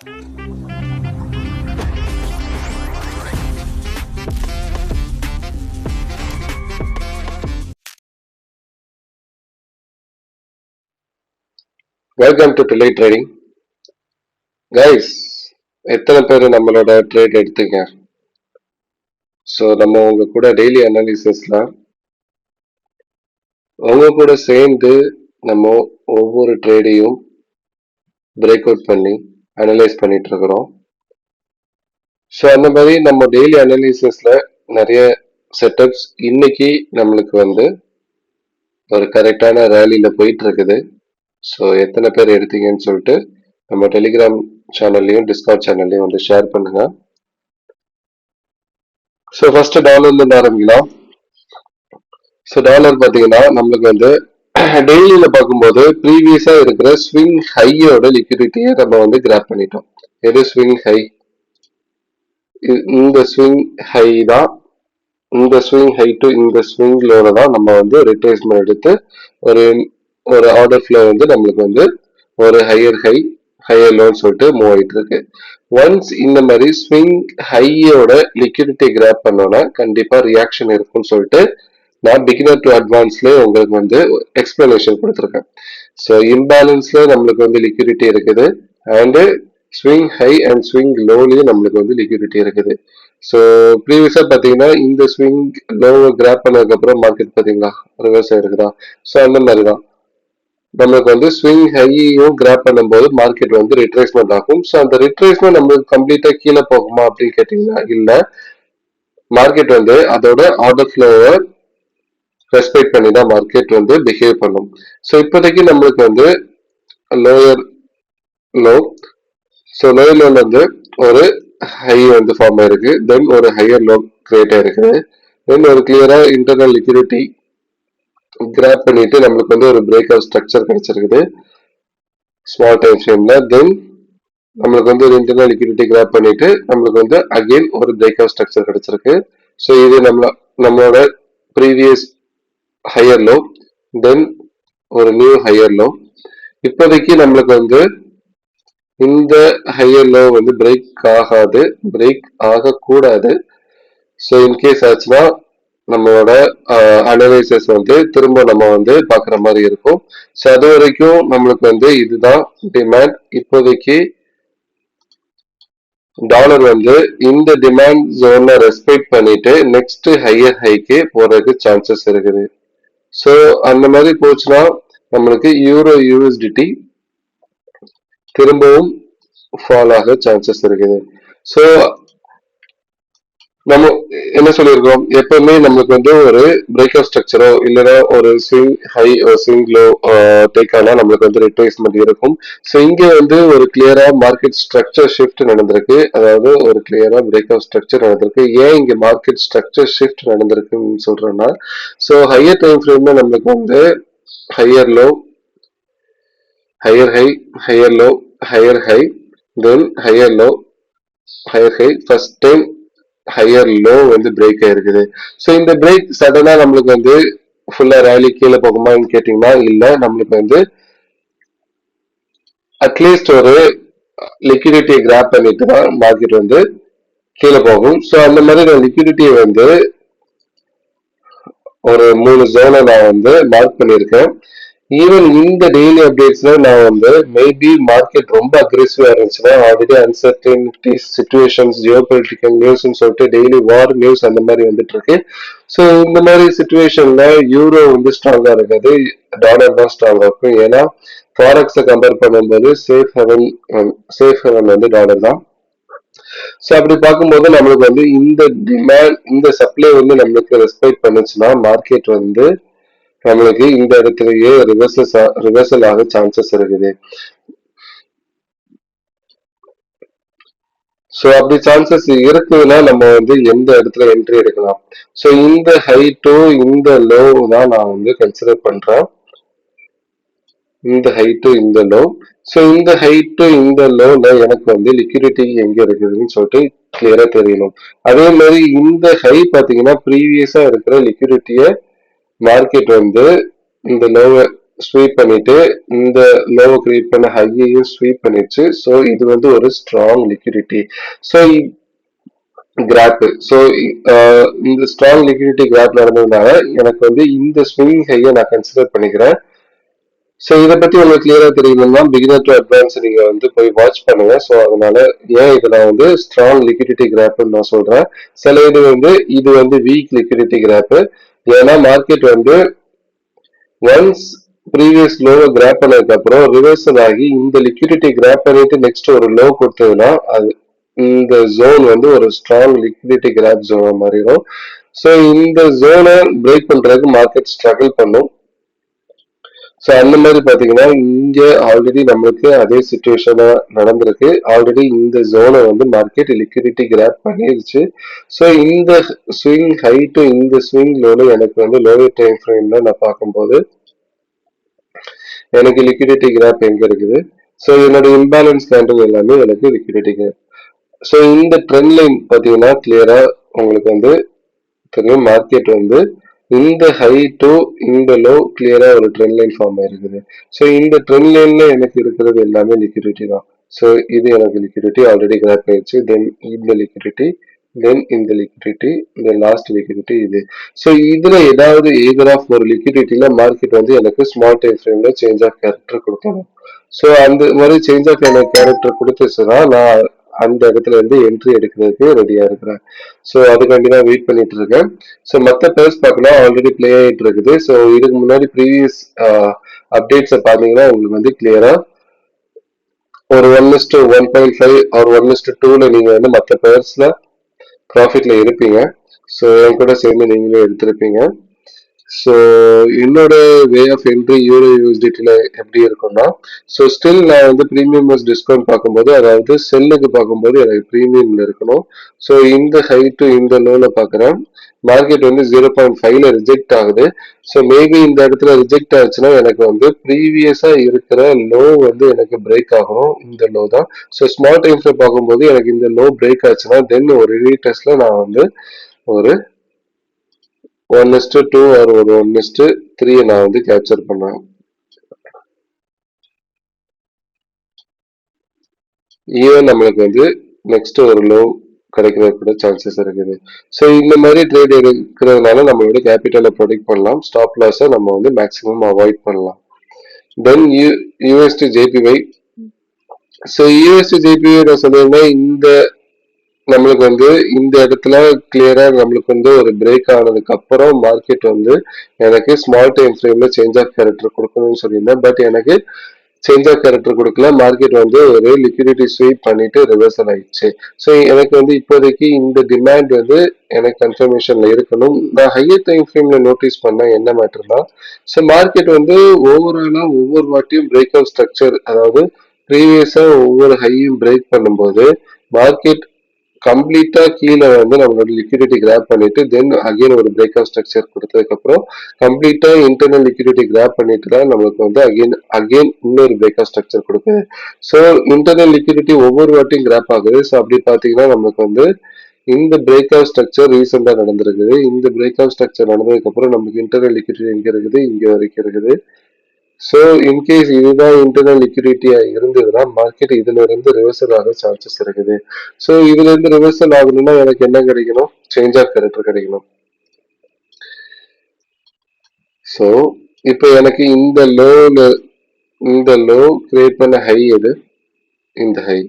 Welcome to delay trading guys. எத்தனை பேர் நம்மளோட ட்ரேட் எடுத்தீங்க? ஸோ நம்ம உங்க கூட டெய்லி அனாலிசிஸ்ல உங்க கூட சேர்ந்து நம்ம ஒவ்வொரு ட்ரேடையும் பிரேக் அவுட் பண்ணி அனலைஸ் பண்ணிட்டு இருக்கிறோம். ஸோ அந்த மாதிரி நம்ம டெய்லி அனாலிசிஸ்ல நிறைய செட்டப்ஸ் இன்னைக்கு நம்மளுக்கு ஒரு கரெக்டான ரேலியில போயிட்டு இருக்குது. ஸோ எத்தனை பேர் எடுத்தீங்கன்னு சொல்லிட்டு நம்ம டெலிகிராம் சேனல்லையும் டிஸ்கார்ட் சேனல்லையும் ஷேர் பண்ணுங்க. ஸோ ஃபர்ஸ்ட் டாலர்ல ஆரம்பிக்கலாம். ஸோ டாலர் பார்த்தீங்கன்னா நம்மளுக்கு டெய்லியில பார்க்கும்போது ப்ரீவியஸா இருக்கிற ஸ்விங் ஹையோட லிக்விடிட்டியை நம்ம கிராப் பண்ணிட்டோம். எது ஸ்விங் ஹை? இந்த ஸ்விங் ஹை தான். இந்த ஸ்விங் ஹை டு இந்த ஸ்விங் லோல தான் நம்ம ரிட்ரேஸ்மெண்ட் எடுத்து ஒரு ஒரு ஆர்டர் ஃப்ளோ நம்மளுக்கு ஒரு ஹையர் ஹை ஹையர் லோன்னு சொல்லிட்டு மூவ் ஆயிட்டு இருக்கு. ஒன்ஸ் இந்த மாதிரி ஸ்விங் ஹையோட லிக்விடிட்டி கிராப் பண்ணோன்னா கண்டிப்பா ரியாக்ஷன் இருக்கும்னு சொல்லிட்டு நான் பிகினர் டு அட்வான்ஸ்ல உங்களுக்கு எக்ஸ்பிளனேஷன் கொடுத்துருக்கேன். ஸோ இம்பேலன்ஸ்ல நம்மளுக்கு லிக்விடிட்டி இருக்குது and swing high and swing லோலயும் நம்மளுக்கு லிக்விடிட்டி இருக்குது. ஸோ ப்ரீவியஸா பாத்தீங்கன்னா இந்த ஸ்விங் லோவை கிராப் பண்ணதுக்கு அப்புறம் மார்க்கெட் பாத்தீங்களா ரிவர்ஸ் ஆயிருக்குதா? ஸோ அந்த மாதிரிதான் நம்மளுக்கு ஸ்விங் ஹையும் கிராப் பண்ணும்போது மார்க்கெட் ரிட்ரேஸ்மெண்ட் ஆகும். ஸோ அந்த ரிட்ரேஸ்மெண்ட் நம்மளுக்கு கம்ப்ளீட்டா கீழே போகுமா அப்படின்னு கேட்டீங்கன்னா இல்ல, மார்க்கெட் அதோட ஆர்டர் ஃப்ளோவை ரெஸ்பெக்ட் பண்ணி தான் மார்க்கெட் பிஹேவ் பண்ணும். ஸோ இப்போதைக்கு நம்மளுக்கு லோயர் லோ, ஸோ லோயர் லோல ஒரு ஹை ஃபார்ம் ஆயிருக்கு, தென் ஒரு ஹையர் லோ கிரியேட் ஆயிருக்கு, தென் ஒரு கிளியரா இன்டர்னல் லிக்விடிட்டி கிராப் பண்ணிட்டு நம்மளுக்கு ஒரு பிரேக் அவுட் ஸ்ட்ரக்சர் கிடைச்சிருக்குது ஸ்மால் டைம் ஃப்ரேம்ல. தென் நம்மளுக்கு ஒரு இன்டர்னல் லிக்விடிட்டி கிராப் பண்ணிட்டு நம்மளுக்கு அகைன் ஒரு பிரேக் அவுட் ஸ்ட்ரக்சர் கிடைச்சிருக்கு. ஸோ இது நம்மளோட ப்ரீவியஸ் ஹையர் லோ, தென் ஒரு நியூ ஹையர் லோ. இப்போதைக்கு நம்மளுக்கு இந்த ஹையர் லோ பிரேக் ஆகாது, பிரேக் ஆகக்கூடாது. ஸோ இன்கேஸ் ஆச்சுன்னா நம்மளோட அனலைசஸ் திரும்ப நம்ம பாக்குற மாதிரி இருக்கும். ஸோ அது வரைக்கும் நம்மளுக்கு இதுதான் டிமாண்ட். இப்போதைக்கு டாலர் இந்த டிமாண்ட் ஜோனை ரெஸ்பெக்ட் பண்ணிட்டு நெக்ஸ்ட் ஹையர் ஹைக்கு போறதுக்கு சான்சஸ் இருக்குது. ஸோ அந்த மாதிரி போச்சுன்னா நம்மளுக்கு யூரோ யூஎஸ்டிடி திரும்பவும் ஃபால் ஆக சான்சஸ் இருக்குது. ஸோ நம்ம என்ன சொல்லியிருக்கோம், எப்பவுமே நம்மளுக்கு ஒரு பிரேக் அவுட் ஸ்ட்ரக்சரோ இல்லைன்னா ஒரு swing high swing low take ஆனா நம்மளுக்கு ரிட்ரேஸ்மெண்ட் இருக்கும். ஸோ இங்க ஒரு கிளியரா மார்க்கெட் ஸ்ட்ரக்சர் ஷிஃப்ட் நடந்திருக்கு, அதாவது ஒரு கிளியரா பிரேக் அவுட் ஸ்ட்ரக்சர் நடந்திருக்கு. ஏன் இங்க மார்க்கெட் ஸ்ட்ரக்சர் ஷிஃப்ட் நடந்திருக்குன்னு சொல்றேன்னா, ஸோ ஹையர் டைம் ஃப்ரேம்ல நம்மளுக்கு higher low, higher high, higher low, higher high, தென் higher low, higher high, first time higher low break ஆயிருக்குது. ஸோ இந்த பிரேக் சடனா நம்மளுக்கு ஃபுல்லா ரேலி கீழே போகுமான்னு கேட்டீங்கன்னா இல்ல, நம்மளுக்கு அட்லீஸ்ட் ஒரு லிக்விடிட்டியை கிராப் பண்ணிட்டு தான் மார்க்கெட் கீழே போகும். ஸோ அந்த மாதிரி லிக்விடிட்டியை ஒரு 3 ஜோனை நான் மார்க் பண்ணியிருக்கேன். ஈவன் இந்த டெய்லி அப்டேட்ஸ்ல நான் மேபி மார்க்கெட் ரொம்ப அக்ரெசிவா இருந்துச்சுன்னா, ஆல்ரெடி அன்சர்டனிட்டிஸ் சிச்சுவேஷன்ஸ் ஜியோபொலிட்டிக்கல் நியூஸ்ன்னு சொல்லிட்டு டெய்லி வார் நியூஸ் அந்த மாதிரி வந்துட்டு இருக்கு. ஸோ இந்த மாதிரி சுச்சுவேஷன்ல யூரோ ஸ்ட்ராங்கா இருக்காது, டாலர் தான் ஸ்ட்ராங்கா இருக்கும். ஏன்னா ஃபாரெக்ஸை கம்பேர் பண்ணும்போது சேஃப் ஹெவன் டாலர் தான். ஸோ அப்படி பார்க்கும்போது நம்மளுக்கு இந்த டிமாண்ட் இந்த சப்ளை நம்மளுக்கு ரெஸ்பெக்ட் பண்ணுச்சுன்னா மார்க்கெட் நம்மளுக்கு இந்த இடத்துலயே ரிவர்சல் ஆக சான்சஸ் இருக்குது. ஸோ அப்படி சான்சஸ் இருக்குதுன்னா நம்ம எந்த இடத்துல என்ட்ரி எடுக்கலாம்? ஸோ இந்த ஹை டு இந்த லோ தான் நான் கன்சிடர் பண்றேன். இந்த ஹை டு இந்த லோ. ஸோ இந்த ஹை டு இந்த லோல எனக்கு லிக்விடிட்டி எங்க இருக்குதுன்னு சொல்லிட்டு கிளியரா தெரியணும். அதே மாதிரி இந்த ஹை பாத்தீங்கன்னா ப்ரீவியஸா இருக்கிற லிக்விடிட்டியை மார்க்கெட் இந்த லோவை ஸ்வீப் பண்ணிட்டு இந்த லோவை கிரியேட் பண்ண ஹையையும் ஸ்வீப் பண்ணிடுச்சு. ஸோ இது வந்து ஒரு strong liquidity. So grab. So இந்த ஸ்ட்ராங் லிக்விடிட்டி கிராப் நடந்ததுனால எனக்கு வந்து இந்த ஸ்விங் ஹையை நான் கன்சிடர் பண்ணிக்கிறேன். ஸோ இதை பத்தி உங்களுக்கு கிளியரா தெரியணும்னா பிகினர் டு அட்வான்ஸ் நீங்க வந்து போய் வாட்ச் பண்ணுங்க. ஸோ அதனால ஏன் இதை நான் வந்து ஸ்ட்ராங் லிக்விடிட்டி கிராப்னு நான் சொல்றேன். சில இது வந்து வீக் லிக்விடிட்டி கிராப். ஏன்னா மார்க்கெட் வந்து ஒன்ஸ் ப்ரீவியஸ் லோவை கிராப் பண்ணதுக்கு அப்புறம் ரிவர்சல் ஆகி இந்த லிக்விடிட்டி கிராப் பண்ணிட்டு நெக்ஸ்ட் ஒரு லோ கொடுத்ததுன்னா அது இந்த ஜோன் வந்து ஒரு ஸ்ட்ராங் லிக்விடிட்டி கிராப் ஜோனா மாறிடும். ஸோ இந்த ஜோனை பிரேக் பண்றதுக்கு மார்க்கெட் ஸ்ட்ரகிள் பண்ணும். ஸோ அந்த மாதிரி பாத்தீங்கன்னா இங்க ஆல்ரெடி நம்மளுக்கு அதே சுச்சுவேஷனா நடந்திருக்கு. ஆல்ரெடி இந்த ஜோனை வந்து மார்க்கெட் லிக்விடிட்டி கிராப் பண்ணிருச்சு. ஸோ இந்த ஸ்விங் ஹை டு இந்த ஸ்விங் லோல எனக்கு வந்து லோவர் டைம் ஃப்ரேம்ல நான் பார்க்கும்போது எனக்கு லிக்விடிட்டி கிராப் எங்க இருக்குது. ஸோ என்னோட இம்பேலன்ஸ் கேண்டில் எல்லாமே எனக்கு லிக்விடிட்டி கிராப். ஸோ இந்த ட்ரெண்ட் லைன் பாத்தீங்கன்னா கிளியரா உங்களுக்கு வந்து தெரியும். மார்க்கெட் வந்து இந்த ஹை டு இந்த லோ கிளியரா ஒரு ட்ரெண்ட் லைன் ஃபார்ம் ஆயிருக்குது. ஸோ இந்த ட்ரெண்ட் லைன்ல எனக்கு இருக்கிறது எல்லாமே லிக்விடிட்டி தான். ஸோ இது எனக்கு லிக்விடிட்டி ஆல்ரெடி கிராப் ஆயிடுச்சு. தென் இந்த லிக்விடிட்டி, தென் இந்த லிக்விடிட்டி, இந்த லாஸ்ட் லிக்விடிட்டி இது. ஸோ இதுல ஏதாவது எய்தர் ஆஃப் ஒரு லிக்விடிட்டில மார்க்கெட் வந்து எனக்கு ஸ்மால் டைம் ஃப்ரேம்ல சேஞ்ச் ஆஃப் கேரக்டர் கொடுக்கணும். ஸோ அந்த மாதிரி சேஞ்ச் ஆஃப் கேரக்டர் கொடுத்துச்சுன்னா நான் அந்த இடத்துல இருந்து என்ட்ரி எடுக்கிறதுக்கு ரெடியா இருக்கிறேன். ஸோ அதுக்காண்டி தான் வெயிட் பண்ணிட்டு இருக்கேன். ஸோ மற்ற பேர்ஸ் பார்க்கலாம் ஆல்ரெடி பிளே ஆகிட்டு இருக்குது. ஸோ இதுக்கு முன்னாடி ப்ரீவியஸ் அப்டேட்ஸை பார்த்தீங்கன்னா உங்களுக்கு வந்து கிளியரா ஒரு 1:1.5 ஒரு 1:2ல நீங்க வந்து மற்ற பேர்ஸ்ல ப்ராஃபிட்ல இருப்பீங்க. ஸோ என் கூட சேர்ந்து நீங்களும் எடுத்திருப்பீங்க. ஸோ என்னோட வே ஆஃப் என்ட்ரி யூரோ யூஎஸ்டிடியில் எப்படி இருக்கும்னா, ஸோ ஸ்டில் நான் வந்து ப்ரீமியம் டிஸ்கவுண்ட் பார்க்கும்போது அதாவது செல்லுக்கு பார்க்கும்போது எனக்கு ப்ரீமியம்ல இருக்கணும். ஸோ இந்த ஹை டு இந்த லோல பார்க்குறேன். மார்க்கெட் வந்து 0.5ல ரிஜெக்ட் ஆகுது. ஸோ மேபி இந்த இடத்துல ரிஜெக்ட் ஆச்சுன்னா எனக்கு வந்து ப்ரீவியஸா இருக்கிற லோ வந்து எனக்கு பிரேக் ஆகணும். இந்த லோ தான். ஸோ ஸ்மால் டைம்ஸ்ல பார்க்கும்போது எனக்கு இந்த லோ பிரேக் ஆச்சுன்னா தென் ஒரு ரீடெஸ்ட்ல நான் வந்து ஒரு 1:2 ஆர் ஒரு 1:3 நான் வந்து கேப்சர் பண்ணேன். ஈவன் நம்மளுக்கு வந்து நெக்ஸ்ட் ஒரு லோ கிடைக்கிறது கூட சான்சஸ் இருக்குது. ஸோ இந்த மாதிரி ட்ரேட் இருக்கிறதுனால நம்மளோட கேபிட்டலை ப்ரொடெக்ட் பண்ணலாம். ஸ்டாப் லாஸை நம்ம வந்து மேக்ஸிமம் அவாய்ட் பண்ணலாம். Then USD JPY. So USD JPY நான் சொல்லியிருந்தேன் இந்த நம்மளுக்கு வந்து இந்த இடத்துல கிளியரா நம்மளுக்கு வந்து ஒரு பிரேக் ஆனதுக்கு அப்புறம் மார்க்கெட் வந்து எனக்கு ஸ்மால் டைம் ஃப்ரேம்ல சேஞ்ச் ஆஃப் கேரக்டர் கொடுக்கணும்னு சொல்லியிருந்தேன். பட் எனக்கு சேஞ்ச் ஆஃப் கேரக்டர் கொடுக்கல. மார்க்கெட் வந்து ஒரு லிக்விடிட்டி ஸ்வீப் பண்ணிட்டு ரிவர்சல் ஆயிடுச்சு. ஸோ எனக்கு வந்து இப்போதைக்கு இந்த டிமாண்ட் வந்து எனக்கு கன்ஃபர்மேஷன்ல இருக்கணும். நான் ஹையர் டைம் ஃப்ரேம்ல நோட்டீஸ் பண்ண என்ன மேட்டர்னா, ஸோ மார்க்கெட் வந்து ஓவராலா ஒவ்வொரு வாட்டியும் பிரேக் அவுட் ஸ்ட்ரக்சர் அதாவது ப்ரீவியஸா ஒவ்வொரு ஹையும் பிரேக் பண்ணும்போது மார்க்கெட் கம்ப்ளீட்டா கீழே வந்து நம்மளோட லிக்விடிட்டி கிராப் பண்ணிட்டு தென் அகைன் ஒரு பிரேக் அவுட் ஸ்ட்ரக்சர் கொடுத்ததுக்கு அப்புறம் கம்ப்ளீட்டா இன்டர்னல் லிக்விடிட்டி கிராப் பண்ணிட்டு தான் நம்மளுக்கு வந்து அகைன் இன்னொரு பிரேக் அவுட் ஸ்ட்ரக்சர் கொடுக்குது. ஸோ இன்டர்னல் லிக்விடிட்டி ஒவ்வொரு வாட்டியும் கிராப் ஆகுது. ஸோ அப்படி பாத்தீங்கன்னா நமக்கு வந்து இந்த பிரேக் அவுட் ஸ்ட்ரக்சர் ரீசெண்டா நடந்திருக்குது. இந்த பிரேக் அவுட் ஸ்ட்ரக்சர் நடந்ததுக்கு அப்புறம் நமக்கு இன்டர்னல் லிக்விடிட்டி எங்க இருக்குது, இங்க வரைக்கும் இருக்குது. ஸோ இன்கேஸ் இதுதான் இன்டர்னல் லிக்விடிட்டியா இருந்ததுன்னா மார்க்கெட் இதுல இருந்து ரிவர்சல் ஆக சான்சஸ் இருக்குது. ஸோ இதுல இருந்து ரிவர்சல் ஆகணும்னா எனக்கு என்ன கிடைக்கணும், சேஞ்ச் ஆஃப் கேரக்டர் கிடைக்கணும். ஸோ இப்போ எனக்கு இந்த லோ கிரியேட் பண்ண ஹை எது, இந்த ஹை.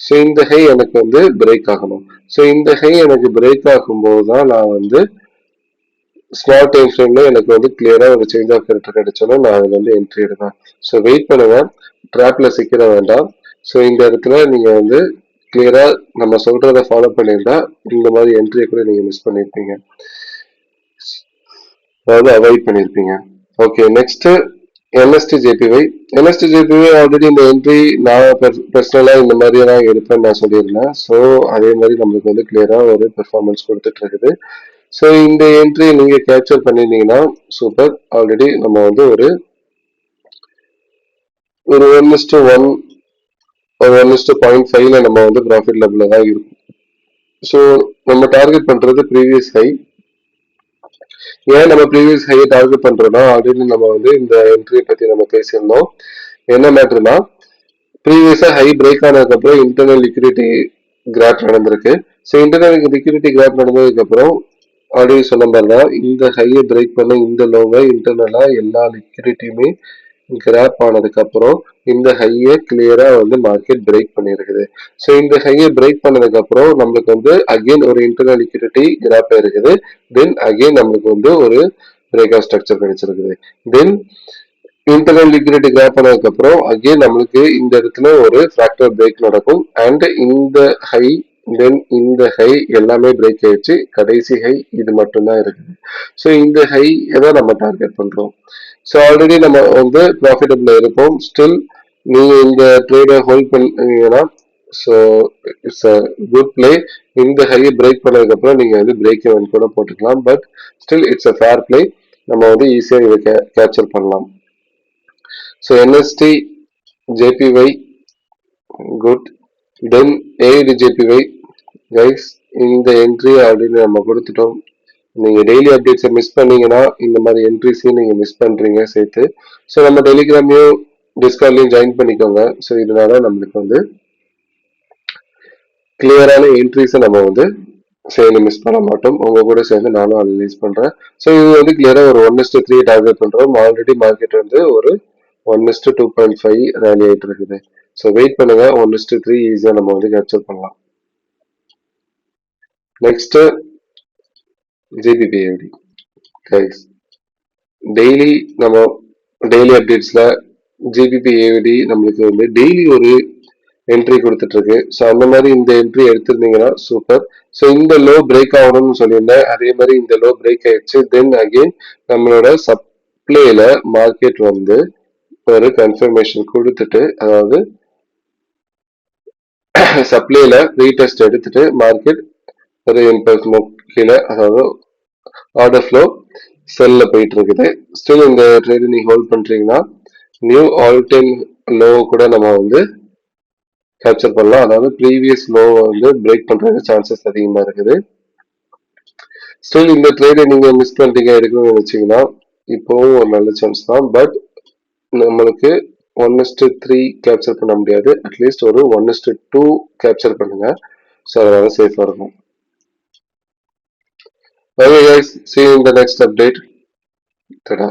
ஸோ இந்த ஹை எனக்கு வந்து பிரேக் ஆகணும். ஸோ இந்த ஹை எனக்கு பிரேக் ஆகும்போது தான் நான் வந்து ஸ்மால் டைம் ஃப்ரேம்ல எனக்கு வந்து கிளியரா ஒரு சேஞ்ச் ஆஃப் கேரக்டர் கிடைச்சோன்னா நான் அதுல வந்து என்ட்ரி எடுப்பேன். ஸோ வெயிட் பண்ணுங்க, ட்ராப்ல சிக்கிட வேண்டாம். ஸோ இந்த இடத்துல நீங்க வந்து கிளியரா நம்ம சொல்றதை ஃபாலோ பண்ணியிருந்தா இந்த மாதிரி என்ட்ரியை கூட நீங்க மிஸ் பண்ணிருப்பீங்க, அதாவது அவாய்ட் பண்ணிருப்பீங்க. Okay, next NST JPY. NST JPY already இந்த என்ட்ரி நான் பர்சனலா இந்த மாதிரி தான் எடுப்பேன்னு நான் சொல்லியிருந்தேன். ஸோ அதே மாதிரி நம்மளுக்கு வந்து கிளியரா ஒரு பெர்ஃபார்மன்ஸ் கொடுத்துட்டு இருக்குது. ஸோ இந்த என்ட்ரி நீங்க கேப்சர் பண்ணிருந்தீங்கன்னா சூப்பர். ஆல்ரெடி நம்ம வந்து ஒரு 1:1 ஒரு 1:0.5ல நம்ம வந்து ப்ராஃபிட் லெவல்ல தான் இருக்கும். ஸோ நம்ம டார்கெட் பண்றது ப்ரீவியஸ் ஹை. ஏன் நம்ம ப்ரீவியஸ் ஹையை டார்கெட் பண்றோம்னா ஆல்ரெடி நம்ம வந்து இந்த என்ட்ரி பத்தி நம்ம பேசியிருந்தோம். என்ன மேட்டர்னா ப்ரீவியஸா ஹை பிரேக் ஆனதுக்கு அப்புறம் இன்டர்னல் லிக்விடிட்டி கிராப் நடந்திருக்கு. ஸோ இன்டர்னல் லிக்விடிட்டி கிராப் நடந்ததுக்கு அப்புறம் ஆல்ரெடி சொன்ன மாதிரி தான் இந்த ஹையை பிரேக் பண்ண இந்த லோவை இன்டர்னலா எல்லா லிக்விடிட்டியுமே கிராப் ஆனதுக்கு அப்புறம் இந்த ஹையை கிளியரா வந்து மார்க்கெட் பிரேக் பண்ணிருக்குது. ஸோ இந்த ஹையை பிரேக் பண்ணதுக்கு அப்புறம் நம்மளுக்கு வந்து அகைன் ஒரு இன்டர்னல் லிக்விடிட்டி கிராப் இருக்குது. தென் அகைன் நம்மளுக்கு வந்து ஒரு பிரேக் ஆஃப் ஸ்ட்ரக்சர் கிடைச்சிருக்குது. தென் இன்டர்னல் லிக்விடிட்டி கிராப் பண்ணதுக்கு அப்புறம் அகைன் நம்மளுக்கு இந்த இடத்துல ஒரு ஃபிராக்டர் பிரேக் நடக்கும் அண்ட் இந்த ஹை தென் இந்த ஹை எல்லாமே பிரேக் ஆயிடுச்சு. கடைசி ஹை இது மட்டும்தான் இருக்குது. ஸோ இந்த ஹை தான் நம்ம டார்கெட் பண்றோம். ஸோ ஆல்ரெடி நம்ம வந்து ப்ராஃபிட்டபிள் இருப்போம். ஸ்டில் நீங்க இந்த ட்ரேடை ஹோல்ட் பண்ணீங்கன்னா so it's a good play. இந்த ஹையை பிரேக் பண்ணதுக்கு அப்புறம் நீங்க வந்து பிரேக் event கூட போட்டுக்கலாம். But still it's a fair play. நம்ம வந்து ஈஸியா இதை கேப்சர் பண்ணலாம். So NST JPY good. Then AID JPY guys இந்த என்ட்ரி ஆல்ரெடி நம்ம கொடுத்துட்டோம். நீங்க டெய்லி அப்டேட்ஸை மிஸ் பண்ணீங்கன்னா இந்த மாதிரி என்ட்ரிஸையும் நீங்க மிஸ் பண்றீங்க சேர்த்து. ஸோ நம்ம டெலிகிராமையும் டிஸ்கார்ட்லையும் ஜாயின் பண்ணிக்கோங்க. ஸோ இதனால நம்மளுக்கு வந்து கிளியரான என்ட்ரிஸை நம்ம வந்து சேர்ந்து மிஸ் பண்ண மாட்டோம். உங்க கூட சேர்ந்து நானும் அனலைஸ் பண்றேன். ஸோ இது வந்து கிளியரா ஒரு 1:3 டார்கெட் பண்றோம். ஆல்ரெடி மார்க்கெட் வந்து ஒரு 1:2.5 ரேலி ஆயிட்டு இருக்குது. ஸோ வெயிட் பண்ணுங்க, 1:3 ஈஸியா நம்ம வந்து கேப்சர் பண்ணலாம். நெக்ஸ்ட் ஜிபிபிஐடி கைஸ் டெய்லி நம்ம டெய்லி அப்டேட்ஸ்ல ஜிபிபிஐடி நம்மளுக்கு வந்து டெய்லி ஒரு என்ட்ரி கொடுத்துட்டு இருக்கு. ஸோ அந்த மாதிரி இந்த என்ட்ரி எடுத்திருந்தீங்கன்னா சூப்பர். ஸோ இந்த லோ பிரேக் ஆகணும்னு சொல்லியிருந்தேன். அதே மாதிரி இந்த லோ பிரேக் ஆயிடுச்சு. தென் அகெயின் நம்மளோட சப்ளைல மார்க்கெட் வந்து ஒரு கன்ஃபர்மேஷன் கொடுத்துட்டு அதாவது சப்ளைல ரீடெஸ்ட் எடுத்துட்டு மார்க்கெட் ஒரு இம்பல்ஸ் கீழே அதாவது ஆர்டர் ஃப்ளோ செல்ல போயிட்டு இருக்குது. ஸ்டில் இந்த ட்ரேட் நீங்க ஹோல்ட் பண்றீங்கன்னா நியூ ஆல் டைம் லோ கூட நம்ம வந்து கேப்சர் பண்ணலாம். அதாவது ப்ரீவியஸ் லோ வந்து பிரேக் பண்றதுக்கு சான்சஸ் அதிகமா இருக்குது. ஸ்டில் இந்த ட்ரேடை நீங்க மிஸ் பண்ணிட்டீங்க எடுக்கணும்னு நினைச்சீங்கன்னா இப்போவும் ஒரு நல்ல சான்ஸ் தான். பட் நம்மளுக்கு 1:3 கேப்சர் பண்ண முடியாது. அட்லீஸ்ட் ஒரு 1:2 கேப்சர் பண்ணுங்க. ஸோ அதனால சேஃபா இருக்கும். Okay guys, see you in the next update. Ta-da.